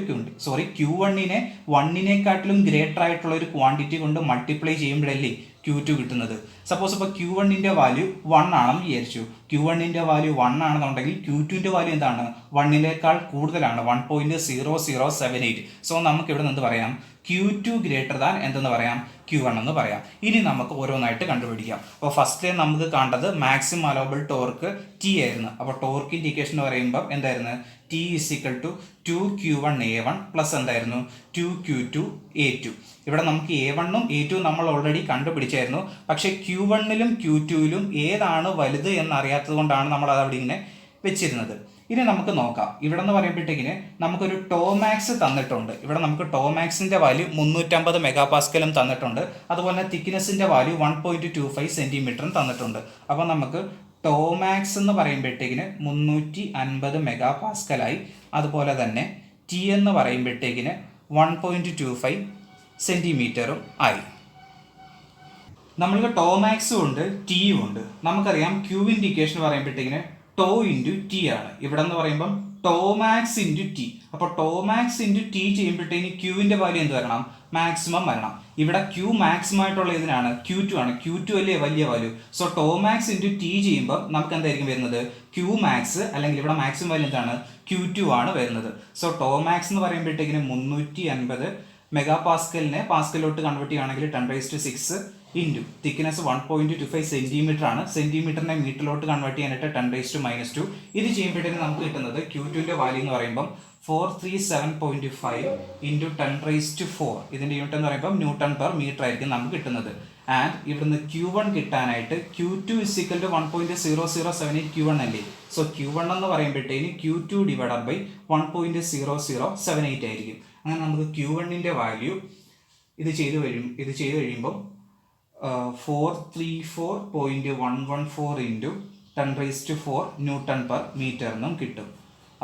Q1നെ 1നെക്കാട്ടിലും ഗ്രേറ്റർ ആയിട്ടുള്ള ഒരു ക്വാണ്ടിറ്റി കൊണ്ട് മൾട്ടിപ്ലൈ ചെയ്യുമ്പോഴല്ലേ Q2 കിട്ടുന്നത്. സപ്പോസ് ഇപ്പോൾ Q1ന്റെ വാല്യൂ 1 ആണെന്ന് വിചാരിച്ചു. Q1ന്റെ വാല്യൂ 1 ആണെന്നുണ്ടെങ്കിൽ Q2ന്റെ വാല്യൂ എന്താണ്? 1നേക്കാൾ കൂടുതലാണ്, 1.0078. സോ നമുക്ക് ഇവിടെ നിന്ന് പറയാം Q2 ഗ്രേറ്റർ ദാൻ എന്തെന്ന് പറയാം? Q1 എന്ന് പറയാം. ഇനി നമുക്ക് ഓരോന്നായിട്ട് കണ്ടുപിടിക്കാം. അപ്പോൾ ഫസ്റ്റ് നമുക്ക് കണ്ടത് മാക്സിമം അലൗബിൾ ടോർക്ക് T ആയിരുന്നു. അപ്പോൾ ടോർക്കിൻ്റെ ഇക്വേഷൻ എന്ന് പറയുമ്പോൾ എന്തായിരുന്നു? T is equal to 2Q1A1 plus എന്തായിരുന്നു? 2Q2A2. ഇവിടെ നമുക്ക് A1ഉം A2 നമ്മൾ ഓൾറെഡി കണ്ടുപിടിച്ചായിരുന്നു. പക്ഷേ Q1ലും Q2ലും ഏതാണ് വലുത് എന്നറിയാത്തത് കൊണ്ടാണ് നമ്മൾ അത് അവിടെ ഇങ്ങനെ വെച്ചിരുന്നത്. ഇനി നമുക്ക് നോക്കാം. ഇവിടെ എന്ന് പറയുമ്പോഴത്തേക്കിന് നമുക്കൊരു ടോമാക്സ് തന്നിട്ടുണ്ട്. ഇവിടെ നമുക്ക് ടോമാക്സിൻ്റെ വാല്യൂ 350 MPa തന്നിട്ടുണ്ട്. അതുപോലെ തിക്നെസ്സിൻ്റെ വാല്യൂ 1.25 cm തന്നിട്ടുണ്ട്. അപ്പോൾ നമുക്ക് ടോമാക്സ് എന്ന് പറയുമ്പോഴത്തേക്കിന് 350 MPa ആയി. അതുപോലെ തന്നെ T എന്ന് പറയുമ്പോഴത്തേക്കിന് 1.25 cm ആയി. നമ്മൾക്ക് ടോമാക്സും ഉണ്ട്, ടിയും ഉണ്ട്. നമുക്കറിയാം ക്യൂവിൻ്റെ ഇക്വേഷൻ പറയുമ്പോഴത്തേക്കിന് ടോ ഇൻറ്റു ടി ആണ്. ഇവിടെ എന്ന് പറയുമ്പം ടോമാക്സ് ഇൻറ്റു ടി. അപ്പോൾ ടോമാക്സ് ഇൻറ്റു ടി ചെയ്യുമ്പോഴത്തേക്ക് ക്യൂവിൻ്റെ വാല്യൂ എന്ത് വരണം? മാക്സിമം വരണം. ഇവിടെ ക്യൂ മാക്സിമം ആയിട്ടുള്ള ഇതിനാണ് Q2 ആണ്. Q2 അല്ലേ വലിയ value. So tau max into T ചെയ്യുമ്പോൾ നമുക്ക് എന്തായിരിക്കും വരുന്നത്? ക്യൂ മാക്സ്, അല്ലെങ്കിൽ ഇവിടെ മാക്സിമം വാല്യൂ എന്താണ്? Q2 ആണ് വരുന്നത്. സോ ടോമാക്സ് എന്ന് പറയുമ്പോഴത്തേക്കിന് 350 MPa പാസ്കലിലോട്ട് കൺവേർട്ട് ചെയ്യുകയാണെങ്കിൽ 10⁻⁶ ഇൻറ്റു തിക്നെസ് 1.25 cm ആണ്. സെൻറ്റിമീറ്ററിനെ മീറ്ററിലോട്ട് കൺവേർട്ട് ചെയ്യാനായിട്ട് 10⁻². ഇത് ചെയ്യുമ്പോഴത്തേക്ക് നമുക്ക് കിട്ടുന്നത് Q2ന്റെ വാല്യൂ എന്ന് പറയുമ്പം 437.5 ഇൻറ്റു 10⁻⁴. ഇതിൻ്റെ യൂണിറ്റ് എന്ന് പറയുമ്പോൾ Nm/m ആയിരിക്കും നമുക്ക് കിട്ടുന്നത്. ആൻഡ് ഇവിടുന്ന് Q1 കിട്ടാനായിട്ട് Q2 is equal to 1.0078 Q1 അല്ലേ. സോ Q1 എന്ന് പറയുമ്പോഴത്തേന് Q2 ഡിവൈഡഡ് ബൈ 1.0078 ആയിരിക്കും. അങ്ങനെ നമുക്ക് Q1ന്റെ വാല്യൂ ഇത് ചെയ്ത് കഴിയുമ്പോൾ 434.114 ഇൻറ്റു 10⁻⁴ Nm/m എന്നും കിട്ടും.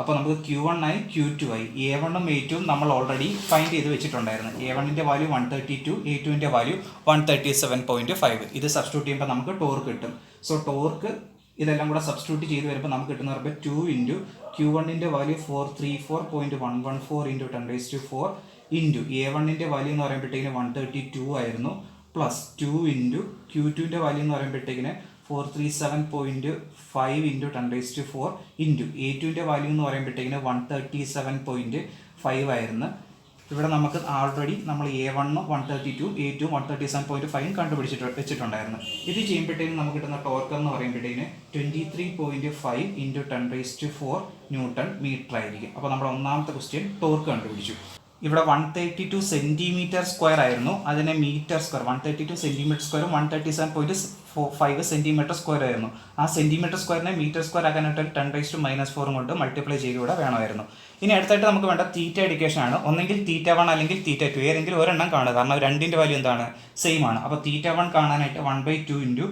അപ്പോൾ നമുക്ക് Q1 ആയി, Q2 ആയി. A1ഉം A2ഉം നമ്മൾ ഓൾറെഡി ഫൈൻഡ് ചെയ്ത് വെച്ചിട്ടുണ്ടായിരുന്നു. A1ന്റെ വാല്യൂ 132, A2ന്റെ വാല്യൂ 137.5. ഇത് സബ്സ്റ്റിറ്റ്യൂട്ട് ചെയ്യുമ്പോൾ നമുക്ക് ടോർക്ക് കിട്ടും. സോ ടോർക്ക് ഇതെല്ലാം കൂടെ സബ്സ്റ്റിറ്റ്യൂട്ട് ചെയ്ത് വരുമ്പോൾ നമുക്ക് കിട്ടുന്ന പറയുമ്പോൾ 2 ഇൻറ്റു Q1ന്റെ വാല്യൂ 434.114 ഇൻറ്റു 10⁻⁴ ഇൻറ്റു A1ന്റെ വാല്യൂ എന്ന് പറയുമ്പോഴത്തേക്കിന് 132 ആയിരുന്നു, പ്ലസ് 2 ഇൻറ്റു Q2ന്റെ വാല്യൂ എന്ന് പറയുമ്പോഴത്തേക്കിന് 437.5 ഇൻറ്റു 10⁻⁴ ഇൻറ്റു A2ന്റെ വാല്യൂ എന്ന് പറയുമ്പോഴത്തേക്കിന് 137.5 ആയിരുന്നു. ഇവിടെ നമുക്ക് ആൾറെഡി നമ്മൾ A1 132, A2 137.5 കണ്ടുപിടിച്ചിട്ട് വെച്ചിട്ടുണ്ടായിരുന്നു. ഇത് ചെയ്യുമ്പോഴത്തേക്കും നമുക്ക് കിട്ടുന്ന ടോർക്ക് എന്ന് പറയുമ്പോഴത്തേക്കിന് 23.5 ഇൻറ്റു 10⁻⁴ Nm ആയിരിക്കും. അപ്പോൾ നമ്മുടെ ഒന്നാമത്തെ ക്വസ്റ്റ്യൻ ടോർക്ക് കണ്ടുപിടിച്ചു. ഇവിടെ 132 cm² ആയിരുന്നു, അതിനെ മീറ്റർ സ്ക്വയർ 132 cm² 137.5 cm² ആയിരുന്നു. ആ cm²നെ മീറ്റർ സ്ക്വയർ ആക്കാനായിട്ട് 10⁻⁻⁴ കൊണ്ട് മൾട്ടിപ്ലൈ ചെയ്തുകൂടെ വേണമായിരുന്നു. ഇനി അടുത്തായിട്ട് നമുക്ക് വേണ്ട തീറ്റ ഇൻഡിക്കേഷൻ ആണ്. ഒന്നെങ്കിൽ θ1 അല്ലെങ്കിൽ θ2 ഏതെങ്കിലും ഒരെണ്ണം കാണുക. കാരണം രണ്ടിൻ്റെ വാല്യൂ എന്താണ്? സെയിം ആണ്. അപ്പോൾ θ1 കാണാനായിട്ട് 1/2 ഇൻറ്റു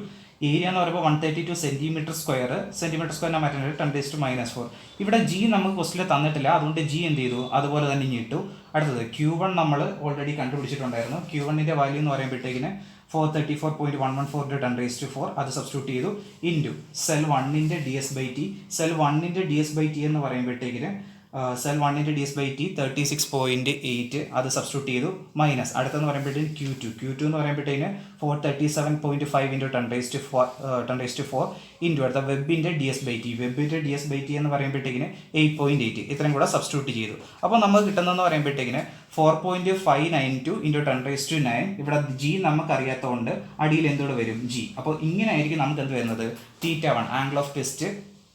ഏരിയ എന്ന് പറയുമ്പോൾ 132 cm²നെ മാറ്റാനായിട്ട് 10⁻⁻⁴. ഇവിടെ G നമുക്ക് ക്വസ്റ്റിൽ തന്നിട്ടില്ല, അതുകൊണ്ട് G എന്ത് ചെയ്തു? അതുപോലെ തന്നെ ഇനി ഇട്ടു. അടുത്തത് Q1 നമ്മൾ ഓൾറെഡി കണ്ടുപിടിച്ചിട്ടുണ്ടായിരുന്നു. Q1ന്റെ വാല്യൂ എന്ന് പറയുമ്പോഴത്തേക്കിന് 434.114 10⁻⁴, അത് സബ്സ്റ്റിറ്റ്യൂട്ട് ചെയ്തു, ഇൻറ്റു സെൽ 1ന്റെ DS/T. സെൽ 1ന്റെ DS/T എന്ന് പറയുമ്പോഴത്തേക്കിന് സെൽ 1ൻ്റെ DS/T 36.8 അത് സബ്സ്റ്റിറ്റ്യൂട്ട് ചെയ്തു മൈനസ് അടുത്തെന്ന് പറയുമ്പോഴത്തേന് Q2 എന്ന് പറയുമ്പോഴത്തേന് 437.5 ഇൻറ്റു 10⁴ ഇൻറ്റു അടുത്ത വെബിൻ്റെ DS/T എന്ന് പറയുമ്പോഴത്തേക്കിന് 8.8 ഇത്രയും കൂടെ സബ്സ്റ്റിറ്റ്യൂട്ട് ചെയ്തു. അപ്പോൾ നമുക്ക് കിട്ടുന്നതെന്ന് പറയുമ്പോഴത്തേക്കിന് 4.592 ഇൻറ്റു 10⁹ ഇവിടെ G നമുക്കറിയാത്തതുകൊണ്ട് അടിയിൽ എന്തോടെ വരും G. അപ്പോൾ ഇങ്ങനെ ആയിരിക്കും നമുക്ക് എന്ത് വരുന്നത് θ1 ആംഗിൾ ഓഫ് ട്വിസ്റ്റ്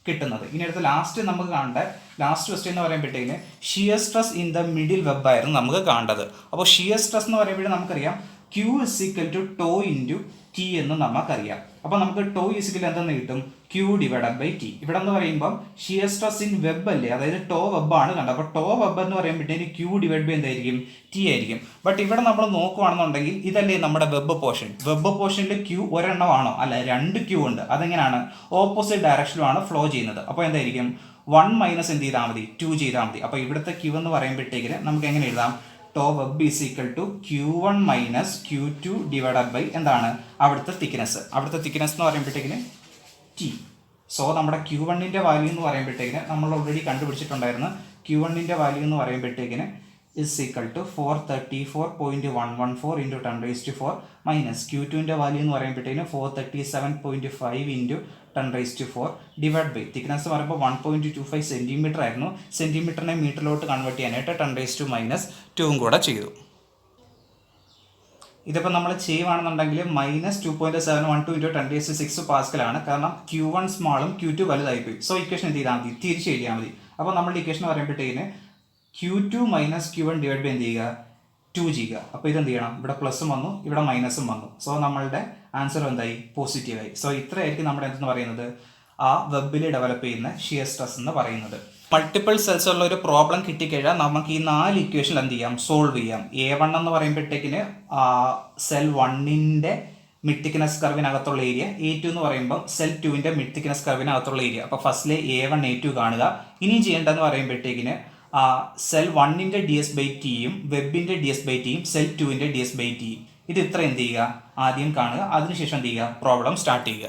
കിട്ടുന്നത്. ഇനി അടുത്ത ലാസ്റ്റ് നമുക്ക് കാണേണ്ട ലാസ്റ്റ് ക്വസ്റ്റ്യൻ എന്ന് പറയുമ്പോഴത്തേക്കിന് shear stress in the middle web ആയിരുന്നു നമുക്ക് കാണേണ്ടത്. അപ്പോൾ ഷിയർ സ്ട്രെസ് എന്ന് പറയുമ്പോഴേ നമുക്കറിയാം Q = ടോ ഇൻറ്റു T എന്ന് നമുക്കറിയാം. അപ്പോൾ നമുക്ക് ടോ = എന്തെന്ന് കിട്ടും Q/T. ഇവിടെ എന്ന് പറയുമ്പം ഷിയർ സ്ട്രെസ് ഇൻ വെബ് അല്ലേ, അതായത് ടോ വെബാണ് കണ്ടത്. അപ്പോൾ ടോ വെബ് എന്ന് പറയുമ്പോഴത്തേന് Q/ എന്തായിരിക്കും T ആയിരിക്കും. ബട്ട് ഇവിടെ നമ്മൾ നോക്കുകയാണെന്നുണ്ടെങ്കിൽ ഇതല്ലേ നമ്മുടെ വെബ് പോർഷനിൽ Q ഒരെണ്ണമാണോ? അല്ല, 2 Q ഉണ്ട്. അതെങ്ങനെയാണ്? ഓപ്പോസിറ്റ് ഡയറക്ഷനിലാണ് ഫ്ലോ ചെയ്യുന്നത്. അപ്പോൾ എന്തായിരിക്കും 1 മൈനസ് എന്ത് ചെയ്താൽ മതി 2 ചെയ്താൽ മതി. അപ്പോൾ ഇവിടുത്തെ Q എന്ന് പറയുമ്പോഴത്തേക്കിന് നമുക്ക് എങ്ങനെ എഴുതാം? To web = Q1 minus Q2 എന്താണ് അവിടുത്തെ തിക്നെസ് എന്ന് പറയുമ്പോഴത്തേക്കിന് T. സോ നമ്മുടെ Q1ൻ്റെ വാല്യൂ എന്ന് പറയുമ്പോഴത്തേക്കിന് നമ്മൾ ഓൾറെഡി കണ്ടുപിടിച്ചിട്ടുണ്ടായിരുന്നു. Q1ൻ്റെ വാല്യൂ എന്ന് പറയുമ്പോഴത്തേക്കിന് = 434.114 ഇൻറ്റു 10⁴ മൈനസ് Q2ൻ്റെ വാല്യൂ എന്ന് പറയുമ്പോഴത്തേക്കിന് 437.5 ഇൻറ്റു 10⁴ തിക്നെസ് പറയുമ്പോൾ 1.25 സെൻറ്റിമീറ്റർ ആയിരുന്നു. സെൻറ്റിമീറ്ററിനെ മീറ്ററിലോട്ട് കൺവേർട്ട് ചെയ്യാനായിട്ട് 10⁻²ഉം കൂടെ ചെയ്തു. ഇതിപ്പോൾ നമ്മൾ ചെയ്യുകയാണെന്നുണ്ടെങ്കിൽ -2.712 ഇൻറ്റു 10⁶ പാസ്കലാണ്. കാരണം Q1 സ്മാളും Q2 വലുതായിപ്പോയി. സോ ഇക്വേഷൻ എന്ത് ചെയ്താൽ മതി? തിരിച്ച് എഴുതിയാൽ മതി. അപ്പോൾ നമ്മളുടെ ഇക്വേഷൻ പറയുമ്പോഴത്തേക്കിന് Q2 - Q1 എന്ത് ചെയ്യുക 2 ചെയ്യുക. അപ്പോൾ ഇതെന്ത് ചെയ്യണം? ഇവിടെ പ്ലസും വന്നു, ഇവിടെ മൈനസും വന്നു. സോ നമ്മളുടെ ആൻസർ എന്തായി? പോസിറ്റീവായി. സോ ഇത്രയായിരിക്കും നമ്മുടെ എന്തെന്ന് പറയുന്നത് ആ വെബിൽ ഡെവലപ്പ് ചെയ്യുന്ന ഷിയർ സ്ട്രെസ് എന്ന് പറയുന്നത്. മൾട്ടിപ്പിൾ സെൽസ് ഉള്ള ഒരു പ്രോബ്ലം കിട്ടിക്കഴിഞ്ഞാൽ നമുക്ക് ഈ 4 ഇക്വേഷൻ എന്ത് ചെയ്യാം? സോൾവ് ചെയ്യാം. A1 എന്ന് പറയുമ്പോഴത്തേക്കിന് സെൽ 1ൻ്റെ മിഡ് തിക്നെസ് കർവിനകത്തുള്ള ഏരിയ, A2 എന്ന് പറയുമ്പോൾ സെൽ 2ൻ്റെ മിഡ് തിക്നെസ് കർവിനകത്തുള്ള ഏരിയ. അപ്പോൾ ഫസ്റ്റിലെ A1 A2 കാണുക. ഇനിയും ചെയ്യേണ്ടതെന്ന് പറയുമ്പോഴത്തേക്കിന് സെൽ 1ൻ്റെ DS/Tയും വെബിൻ്റെ DS/Tയും സെൽ 2ൻ്റെ DS/Tയും ഇത് ഇത്ര എന്ത് ചെയ്യുക? ആദ്യം കാണുക, അതിനുശേഷം എന്ത് ചെയ്യുക? പ്രോബ്ലം സ്റ്റാർട്ട് ചെയ്യുക.